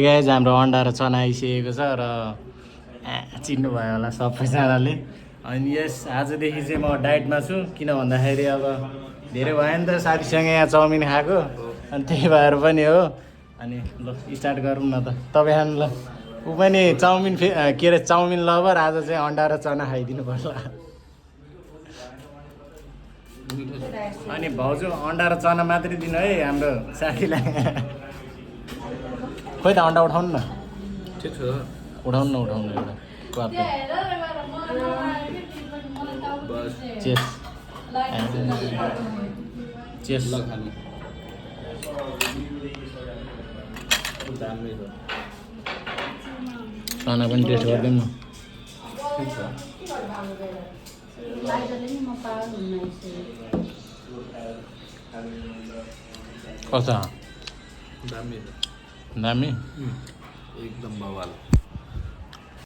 Guys हाम्रो अन्डा र चना आइसकेको छ र चिन्नुभयो होला सबैजनाले। अनि यस आजदेखि चाहिँ म डाइटमा छु, किन भन्दाखेरि अब धेरै भयो नि त साथीसँग यहाँ चाउमिन खाएको, अनि त्यही भएर पनि हो। अनि ल स्टार्ट गरौँ न त। तपाईँ ल ऊ पनि चाउमिन के अरे चाउमिन लभर, आज चाहिँ अन्डा र चना खाइदिनु पर्छ। अनि भाउजू अन्डा र चना मात्रै दिनु है हाम्रो साथीलाई। खोइ त अन्डा उठाउनु न। ठिक छ उठाउनु एउटा क्वार्टर। चेस चेस खानु चना पनि टेस्ट गरिदिउँ न। कस्तो दामी दामी एकदम बवाल।